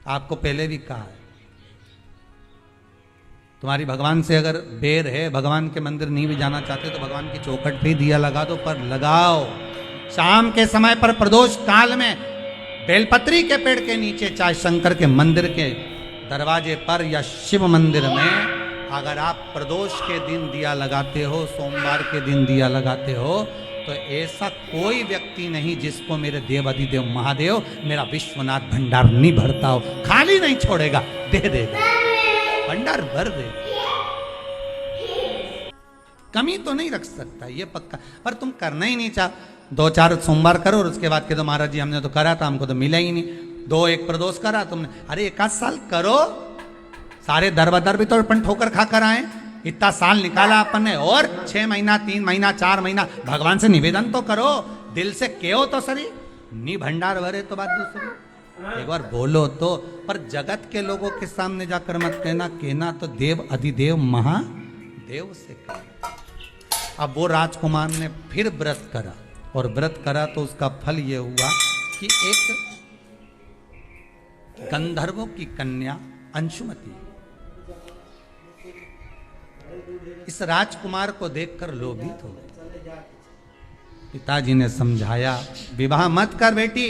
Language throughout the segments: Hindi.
आपको पहले भी कहा है, तुम्हारी भगवान से अगर बेर है, भगवान के मंदिर नहीं भी जाना चाहते तो भगवान की चौखट पे दिया लगा दो, पर लगाओ। शाम के समय पर प्रदोष काल में बेलपत्री के पेड़ के नीचे, चाहे शंकर के मंदिर के दरवाजे पर या शिव मंदिर में, अगर आप प्रदोष के दिन दिया लगाते हो, सोमवार के दिन दिया लगाते हो, तो ऐसा कोई व्यक्ति नहीं जिसको मेरे देव अधिदेव महादेव मेरा विश्वनाथ भंडार नहीं भरता हो, खाली नहीं छोड़ेगा, दे देगा, भंडार भर दे। कमी तो नहीं रख सकता, ये पक्का। पर तुम करना ही नहीं चाह, 2-4 सोमवार करो और उसके बाद के तो महाराज जी हमने तो करा था, हमको तो मिला ही नहीं। 2-1 प्रदोष करा तुमने, अरे 1 साल करो, सारे दर बदर भी तो अपन ठोकर खा कर आए, इतना साल निकाला अपन ने, और 6 महीना 3 महीना 4 महीना भगवान से निवेदन तो करो, दिल से कहो तो सरी, नी भंडार भरे तो बात दूसरी, एक बार बोलो तो। पर जगत के लोगों के सामने जाकर मत कहना, कहना तो देव अधिदेव महादेव से कहना। अब वो राजकुमार ने फिर व्रत करा, और व्रत करा तो उसका फल ये हुआ कि एक गंधर्वों की कन्या अंशुमति इस राजकुमार को देखकर लोभित हो गई। पिताजी ने समझाया, विवाह मत कर बेटी,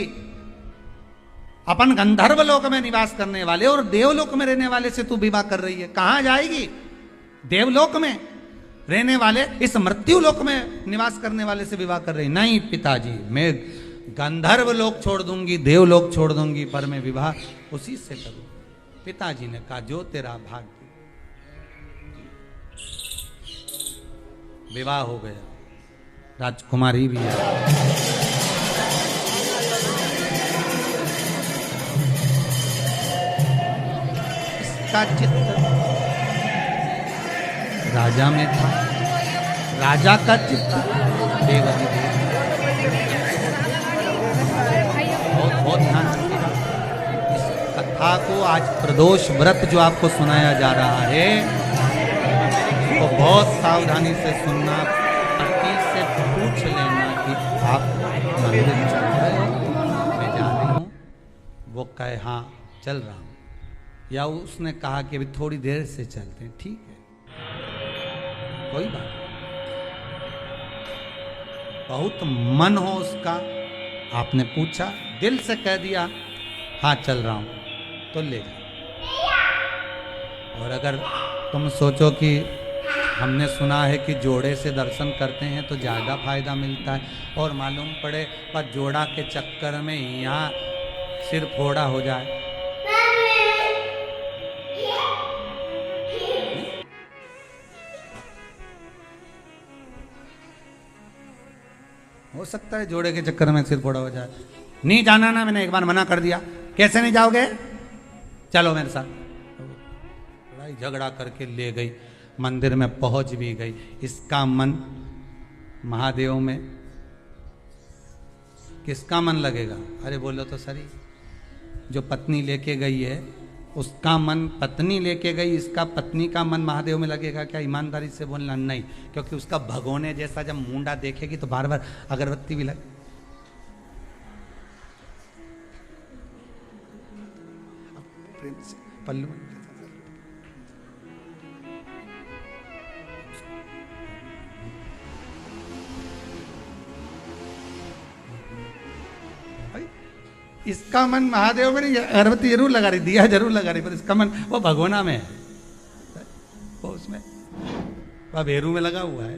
अपन गंधर्व लोक में निवास करने वाले और देवलोक में रहने वाले से तू विवाह कर रही है, कहां जाएगी? देवलोक में रहने वाले इस मृत्यु लोक में निवास करने वाले से विवाह कर रही। नहीं पिताजी, मैं गंधर्व लोक छोड़ दूंगी, देवलोक छोड़ दूंगी, पर मैं विवाह उसी से करूं। पिताजी ने कहा, जो तेरा भाग्य। विवाह हो गया, राजकुमारी भी है। इसका चित्त राजा में था, राजा का चित्त देव अधिदेव। बहुत ध्यान रखिएगा इस कथा को। आज प्रदोष व्रत जो आपको सुनाया जा रहा है, तो बहुत सावधानी से सुनना, पति से पूछ लेना कि आप मंदिर चल रहे हो, मैं जा रही हूँ। वो कहे हाँ चल रहा हूँ, या उसने कहा कि अभी थोड़ी देर से चलते हैं, ठीक है कोई बात नहीं। बहुत मन हो उसका, आपने पूछा, दिल से कह दिया हाँ चल रहा हूँ, तो ले जाओ। और अगर तुम सोचो कि हमने सुना है कि जोड़े से दर्शन करते हैं तो ज़्यादा फायदा मिलता है, और मालूम पड़े पर जोड़ा के चक्कर में यहाँ सिर फोड़ा हो जाए, हो सकता है जोड़े के चक्कर में सिर फोड़ा हो जाए। नहीं जाना ना, मैंने एक बार मना कर दिया, कैसे नहीं जाओगे, चलो मेरे साथ। लड़ाई झगड़ा करके ले गई, मंदिर में पहुंच भी गई। इसका मन महादेव में, किसका मन लगेगा? अरे बोलो तो सही, जो पत्नी लेके गई है उसका मन पत्नी लेके गई, इसका पत्नी का मन महादेव में लगेगा क्या? ईमानदारी से बोलना नहीं, क्योंकि उसका भगोने जैसा जब मुंडा देखेगी तो बार बार अगरबत्ती भी लगे। प्रेम से पल्लू इसका मन महादेव में नहीं, अगरबत्ती जरूर लगा रही, दिया जरूर लगा रही, पर इसका मन वो भगोना में है, वो उसमें वह भेरू में लगा हुआ है,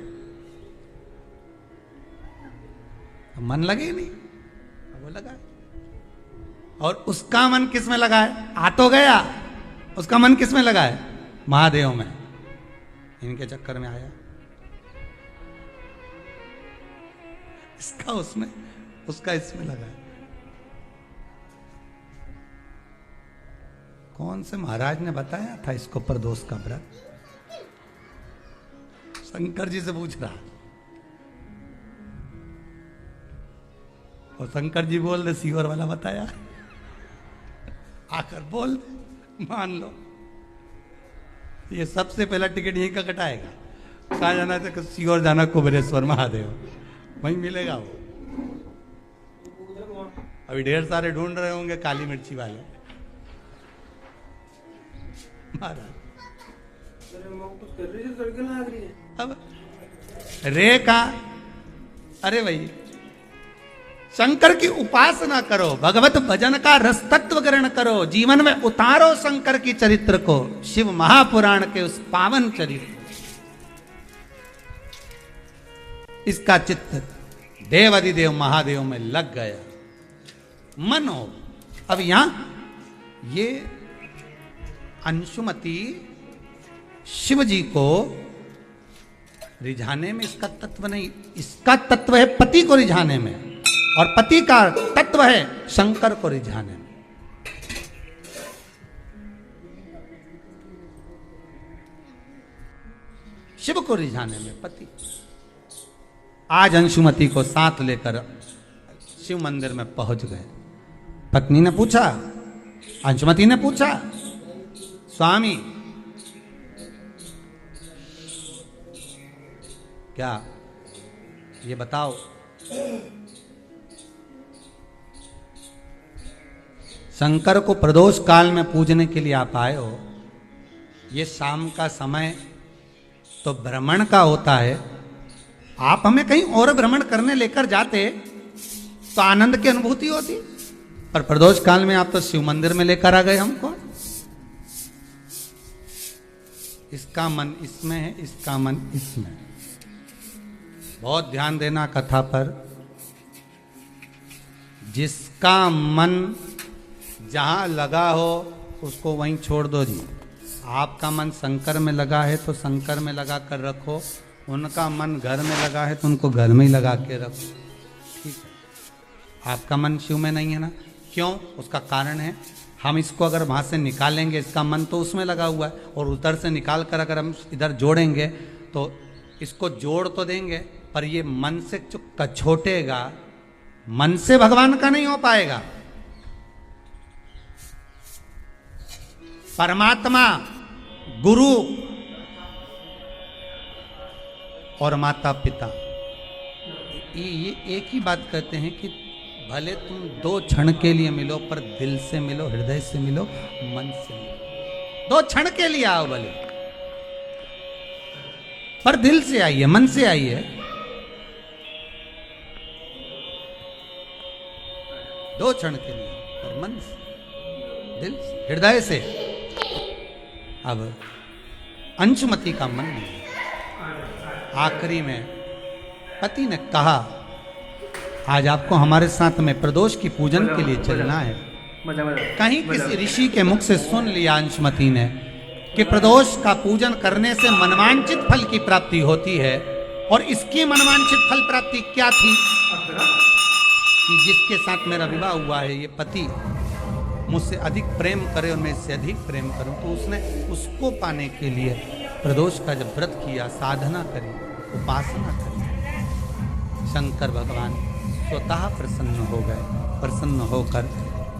मन लगे नहीं, वो लगा है। और उसका मन किस में लगा है? आ तो गया, उसका मन किस में लगा है? महादेव में। इनके चक्कर में आया, इसका उसमें, उसका इसमें लगा है। कौन से महाराज ने बताया था इसको प्रदोष का व्रत? शंकर जी से पूछ रहा, और शंकर जी बोल रहे सीवर वाला बताया, आकर बोल दे, मान लो। ये सबसे पहला टिकट यहीं का कटाएगा। कहाँ जाना है? तो सीवर जाना, कुबेरेश्वर महादेव, वहीं मिलेगा वो। अभी ढेर सारे ढूंढ रहे होंगे काली मिर्ची वाले, महाराज अरे माँ कुछ कर रही है, तड़के लग रही है। अब रे का, अरे भाई शंकर की उपासना करो, भगवत भजन का रस तत्व ग्रहण करो, जीवन में उतारो शंकर की चरित्र को, शिव महापुराण के उस पावन चरित्र। इसका चित्त देवादिदेव महादेव में लग गया, मन हो। अब यहां ये अंशुमति शिव जी को रिझाने में इसका तत्व नहीं, इसका तत्व है पति को रिझाने में, और पति का तत्व है शंकर को रिझाने में। शिव को रिझाने में पति। आज अंशुमति को साथ लेकर शिव मंदिर में पहुंच गए। पत्नी ने पूछा, अंशुमति ने पूछा, स्वामी क्या ये बताओ, शंकर को प्रदोष काल में पूजने के लिए आप आए हो, ये शाम का समय तो भ्रमण का होता है, आप हमें कहीं और भ्रमण करने लेकर जाते तो आनंद की अनुभूति होती, पर प्रदोष काल में आप तो शिव मंदिर में लेकर आ गए हमको। इसका मन इसमें है, इसका मन इसमें। बहुत ध्यान देना कथा पर। जिसका मन जहां लगा हो उसको वहीं छोड़ दो जी। आपका मन शंकर में लगा है तो शंकर में लगा कर रखो, उनका मन घर में लगा है तो उनको घर में ही लगा के रखो, ठीक है। आपका मन शिव में नहीं है ना, क्यों? उसका कारण है, हम इसको अगर वहाँ से निकालेंगे, इसका मन तो उसमें लगा हुआ है, और उधर से निकाल कर अगर हम इधर जोड़ेंगे तो इसको जोड़ तो देंगे, पर ये मन से जो कछोटेगा, मन से भगवान का नहीं हो पाएगा। परमात्मा, गुरु और माता पिता ये एक ही बात कहते हैं कि भले तुम 2 क्षण के लिए मिलो, पर दिल से मिलो, हृदय से मिलो, मन से मिलो। 2 क्षण के लिए आओ भले, पर दिल से आइए, मन से आइए। 2 क्षण के लिए, पर मन से, दिल से, हृदय से। अब अंशुमति का मन नहीं। आखिरी में पति ने कहा, आज आपको हमारे साथ में प्रदोष की पूजन के लिए चलना है। कहीं किसी ऋषि के मुख से सुन लिया अंशुमति ने कि प्रदोष का पूजन करने से मनवांछित फल की प्राप्ति होती है, और इसकी मनवांछित फल प्राप्ति क्या थी कि जिसके साथ मेरा विवाह हुआ है, ये पति मुझसे अधिक प्रेम करे और मैं इससे अधिक प्रेम करूं, तो उसने उसको पाने के लिए प्रदोष का जब व्रत किया, साधना करी, उपासना करी, शंकर भगवान स्वतः प्रसन्न हो गए। प्रसन्न होकर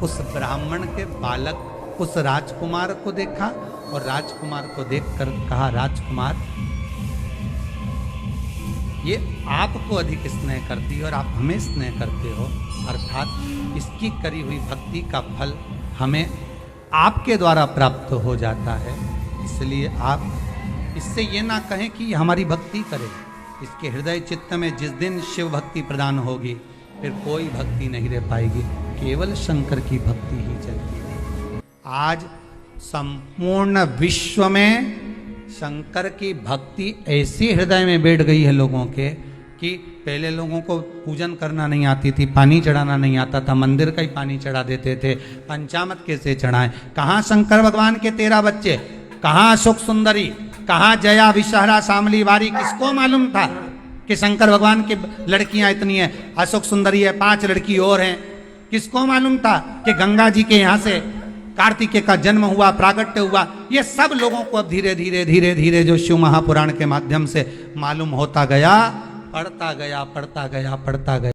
उस ब्राह्मण के बालक, उस राजकुमार को देखा, और राजकुमार को देखकर कहा, राजकुमार ये आपको अधिक स्नेह करती है और आप हमें स्नेह करते हो, अर्थात इसकी करी हुई भक्ति का फल हमें आपके द्वारा प्राप्त हो जाता है, इसलिए आप इससे ये ना कहें कि हमारी भक्ति करे। इसके हृदय चित्त में जिस दिन शिव भक्ति प्रदान होगी, फिर कोई भक्ति नहीं रह पाएगी, केवल शंकर की भक्ति ही चलेगी। आज संपूर्ण विश्व में शंकर की भक्ति ऐसी हृदय में बैठ गई है लोगों के कि पहले लोगों को पूजन करना नहीं आती थी, पानी चढ़ाना नहीं आता था, मंदिर का ही पानी चढ़ा देते थे, पंचामृत कैसे चढ़ाएं। कहाँ शंकर भगवान के 13 बच्चे, कहाँ अशोक सुंदरी, कहाँ जया विषहरा शामली वारी, किसको मालूम था कि शंकर भगवान की लड़कियां इतनी हैं, अशोक सुंदरी है, 5 लड़की और हैं। किसको मालूम था कि गंगा जी के यहाँ से कार्तिकेय का जन्म हुआ, प्रागट्य हुआ। ये सब लोगों को अब धीरे धीरे धीरे धीरे जो शिव महापुराण के माध्यम से मालूम होता गया, पढ़ता गया, पढ़ता गया, पढ़ता गया।